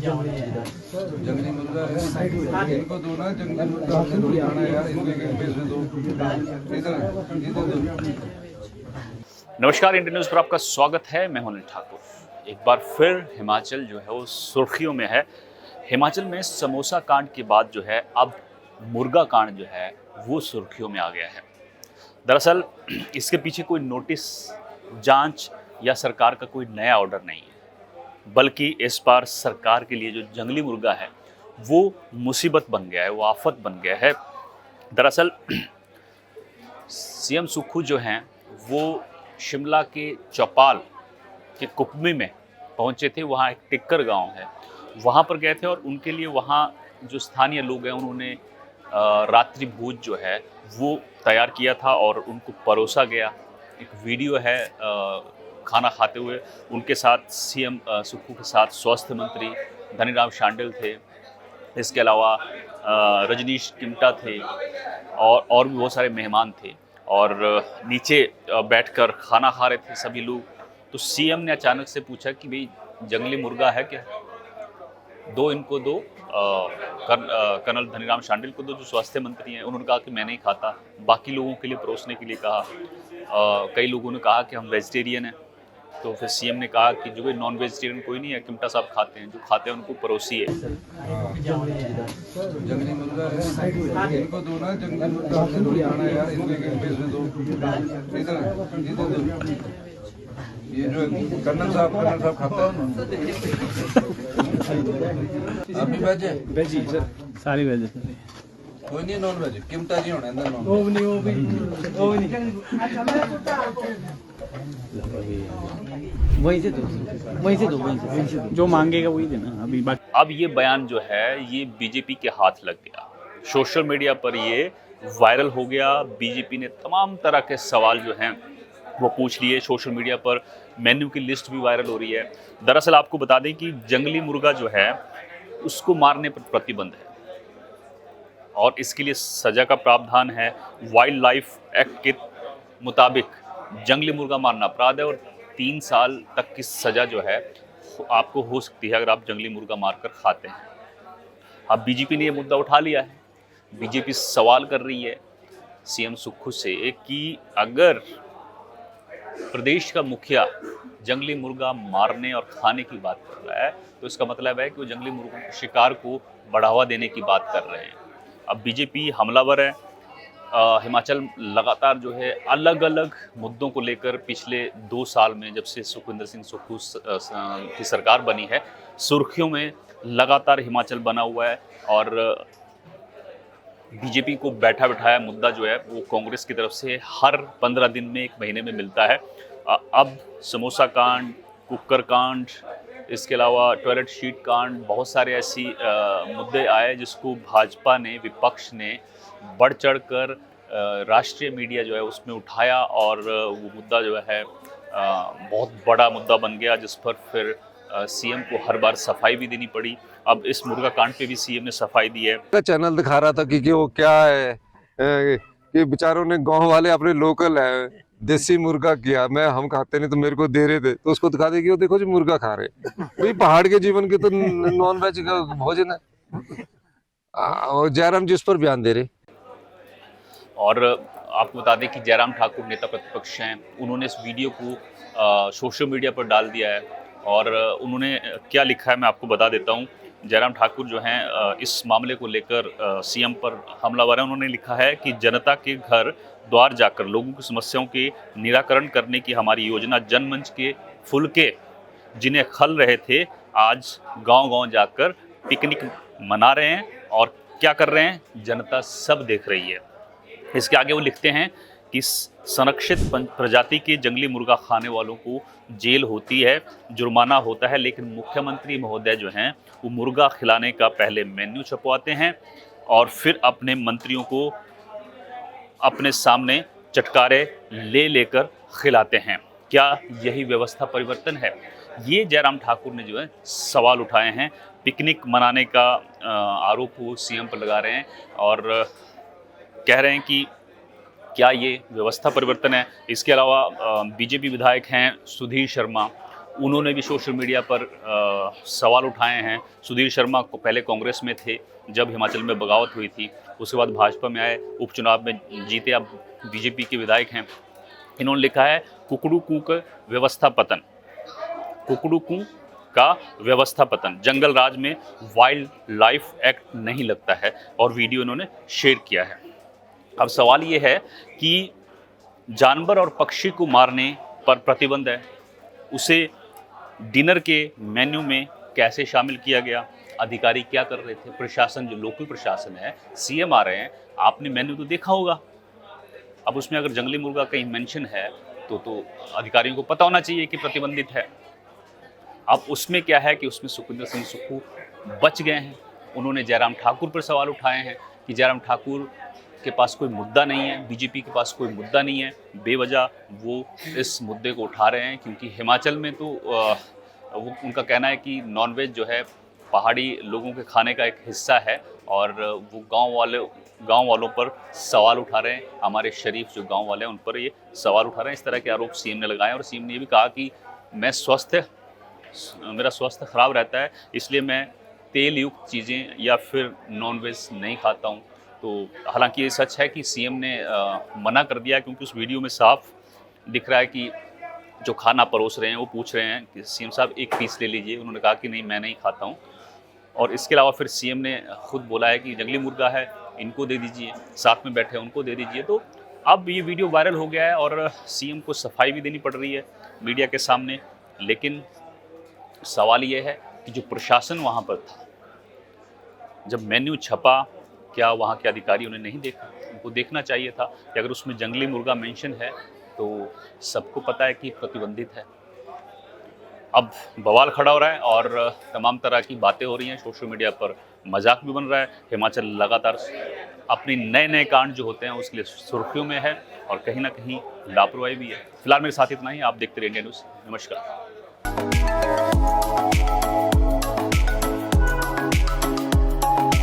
जंगली मुर्गा है, इनको दो ना जंगली मुर्गा हमने थोड़ी खाना है यार, इनको एक पीस में दो, इधर इधर दो। नमस्कार, इंडियन न्यूज़ पर आपका स्वागत है। मैं हूं अनिल ठाकुर। एक बार फिर हिमाचल जो है वो सुर्खियों में है। हिमाचल में समोसा कांड के बाद जो है अब मुर्गा कांड जो है वो सुर्खियों में आ गया है। दरअसल इसके पीछे कोई नोटिस, जांच या सरकार का कोई नया ऑर्डर नहीं है, बल्कि इस बार सरकार के लिए जो जंगली मुर्गा है वो मुसीबत बन गया है, वो आफत बन गया है। दरअसल सीएम सुक्खू जो हैं वो शिमला के चौपाल के कुपमी में पहुंचे थे। वहाँ एक टिक्कर गांव है, वहाँ पर गए थे और उनके लिए वहाँ जो स्थानीय लोग हैं उन्होंने रात्रि भोज जो है वो तैयार किया था और उनको परोसा गया। एक वीडियो है खाना खाते हुए, उनके साथ सीएम सुक्खू के साथ स्वास्थ्य मंत्री धनीराम शांडिल थे, इसके अलावा रजनीश किमटा थे और भी बहुत सारे मेहमान थे और नीचे बैठकर खाना खा रहे थे सभी लोग। तो सीएम ने अचानक से पूछा कि भाई जंगली मुर्गा है क्या, दो इनको दो। कर्नल धनीराम शांडिल को दो जो स्वास्थ्य मंत्री हैं। उन्होंने कहा कि मैं नहीं खाता, बाकी लोगों के लिए परोसने के लिए कहा। कई लोगों ने कहा कि हम वेजिटेरियन हैं, तो फिर सीएम ने कहा कि जो भी नॉन वेजिटेरियन कोई नहीं है, किमटा साहब खाते हैं, जो खाते हैं उनको परोसिए। जंगली मुर्गा है, इनको दो ना जंगली मुर्गा हमने थोड़ी खाना है यार, इनको एक पीस में दो, इधर इधर दो। ये जो कर्नल साहब खाता है। आप भी वेज है? वेज ही सर, सारी वेज है। कोई नहीं नॉन वेज, किमटा जी होना है नॉन। वो भी वहीं से दो जो मांगेगा वही देना। अभी बाकी अब ये बयान जो है ये बीजेपी के हाथ लग गया, सोशल मीडिया पर ये वायरल हो गया। बीजेपी ने तमाम तरह के सवाल जो हैं वो पूछ लिए। सोशल मीडिया पर मेन्यू की लिस्ट भी वायरल हो रही है। दरअसल आपको बता दें कि जंगली मुर्गा जो है उसको मारने पर प्रतिबंध है और इसके लिए सजा का प्रावधान है। वाइल्ड लाइफ एक्ट के मुताबिक जंगली मुर्गा मारना अपराध है और 3 साल तक की सजा जो है आपको हो सकती है अगर आप जंगली मुर्गा मारकर खाते हैं। अब बीजेपी ने ये मुद्दा उठा लिया है। बीजेपी सवाल कर रही है सीएम सुक्खू से कि अगर प्रदेश का मुखिया जंगली मुर्गा मारने और खाने की बात कर रहा है तो इसका मतलब है कि वो जंगली मुर्गों के शिकार को बढ़ावा देने की बात कर रहे हैं। अब बीजेपी हमलावर है। हिमाचल लगातार जो है अलग अलग मुद्दों को लेकर पिछले 2 साल में, जब से सुखविंदर सिंह सुक्खू की सरकार बनी है, सुर्खियों में लगातार हिमाचल बना हुआ है और बीजेपी को बैठा बिठाया मुद्दा जो है वो कांग्रेस की तरफ से हर 15 दिन में, 1 महीने में मिलता है। अब समोसा कांड, कुकर कांड, इसके अलावा टॉयलेट शीट कांड, बहुत सारे ऐसी मुद्दे आए जिसको भाजपा ने, विपक्ष ने बढ़ चढ़कर राष्ट्रीय मीडिया जो है उसमें उठाया और वो मुद्दा जो है बहुत बड़ा मुद्दा बन गया, जिस पर फिर सीएम को हर बार सफाई भी देनी पड़ी। अब इस मुर्गा कांड पे भी सीएम ने सफाई दी है। चैनल दिखा रहा था कि वो क्या है कि बेचारों ने, गांव वाले अपने लोकल है, देसी मुर्गा किया। हम खाते नहीं तो मेरे को दे रहे थे, तो उसको दिखा दे कि वो देखो जी मुर्गा खा रहे। भाई पहाड़ के जीवन के तो नॉन वेज का भोजन है और जयराम जी उस पर बयान दे रहे। और आपको बता दें कि जयराम ठाकुर नेता प्रतिपक्ष हैं, उन्होंने इस वीडियो को सोशल मीडिया पर डाल दिया है और उन्होंने क्या लिखा है मैं आपको बता देता हूं। जयराम ठाकुर जो हैं इस मामले को लेकर सीएम पर हमलावर हैं। उन्होंने लिखा है कि जनता के घर द्वार जाकर लोगों की समस्याओं के निराकरण करने की हमारी योजना जनमंच के फुलके जिन्हें खल रहे थे, आज गांव-गांव जाकर पिकनिक मना रहे हैं और क्या कर रहे हैं, जनता सब देख रही है। इसके आगे वो लिखते हैं कि संरक्षित प्रजाति के जंगली मुर्गा खाने वालों को जेल होती है, जुर्माना होता है, लेकिन मुख्यमंत्री महोदय जो हैं वो मुर्गा खिलाने का पहले मेन्यू छपवाते हैं और फिर अपने मंत्रियों को अपने सामने चटकारे ले लेकर खिलाते हैं। क्या यही व्यवस्था परिवर्तन है? ये जयराम ठाकुर ने जो है सवाल उठाए हैं। पिकनिक मनाने का आरोप वो सीएम पर लगा रहे हैं और कह रहे हैं कि क्या ये व्यवस्था परिवर्तन है। इसके अलावा बीजेपी विधायक हैं सुधीर शर्मा, उन्होंने भी सोशल मीडिया पर सवाल उठाए हैं। सुधीर शर्मा को पहले कांग्रेस में थे जब हिमाचल में बगावत हुई थी, उसके बाद भाजपा में आए, उपचुनाव में जीते, अब बीजेपी के विधायक हैं। इन्होंने लिखा है कुकड़ू कूक व्यवस्था पतन, कुकड़ू कूक का व्यवस्था पतन, जंगल राज में वाइल्ड लाइफ एक्ट नहीं लगता है, और वीडियो इन्होंने शेयर किया है। अब सवाल ये है कि जानवर और पक्षी को मारने पर प्रतिबंध है, उसे डिनर के मेन्यू में कैसे शामिल किया गया, अधिकारी क्या कर रहे थे, प्रशासन जो लोकल प्रशासन है, सीएम आ रहे हैं, आपने मेन्यू तो देखा होगा। अब उसमें अगर जंगली मुर्गा कहीं मेंशन है तो अधिकारियों को पता होना चाहिए कि प्रतिबंधित है। अब उसमें क्या है कि उसमें सुखविंदर सिंह सुक्खू बच गए हैं। उन्होंने जयराम ठाकुर पर सवाल उठाए हैं कि जयराम ठाकुर के पास कोई मुद्दा नहीं है, बीजेपी के पास कोई मुद्दा नहीं है, बेवजह वो इस मुद्दे को उठा रहे हैं, क्योंकि हिमाचल में तो वो उनका कहना है कि नॉनवेज जो है पहाड़ी लोगों के खाने का एक हिस्सा है, और वो गांव वालों पर सवाल उठा रहे हैं। हमारे शरीफ जो गांव वाले हैं उन पर ये सवाल उठा रहे हैं। इस तरह के आरोप सीएम ने लगाए, और सीएम ने ये भी कहा कि मेरा स्वास्थ्य खराब रहता है, इसलिए मैं तेल युक्त चीज़ें या फिर नॉनवेज नहीं खाता हूँ। तो हालांकि ये सच है कि सीएम ने मना कर दिया, क्योंकि उस वीडियो में साफ दिख रहा है कि जो खाना परोस रहे हैं वो पूछ रहे हैं कि सीएम साहब एक पीस ले लीजिए, उन्होंने कहा कि नहीं मैं नहीं खाता हूँ। और इसके अलावा फिर सीएम ने खुद बोला है कि जंगली मुर्गा है, इनको दे दीजिए, साथ में बैठे उनको दे दीजिए। तो अब ये वीडियो वायरल हो गया है और सीएम को सफाई भी देनी पड़ रही है मीडिया के सामने। लेकिन सवाल ये है कि जो प्रशासन वहाँ पर था, जब मेन्यू छपा, क्या वहाँ के अधिकारियों ने नहीं देखा? उनको देखना चाहिए था कि अगर उसमें जंगली मुर्गा मेंशन है तो सबको पता है कि प्रतिबंधित है। अब बवाल खड़ा हो रहा है और तमाम तरह की बातें हो रही हैं, सोशल मीडिया पर मजाक भी बन रहा है। हिमाचल लगातार अपनी नए कांड जो होते हैं उसके लिए सुर्खियों में है, और कहीं ना कहीं लापरवाही भी है। फिलहाल मेरे साथ इतना ही। आप देखते रहिए इंडिया न्यूज़। नमस्कार।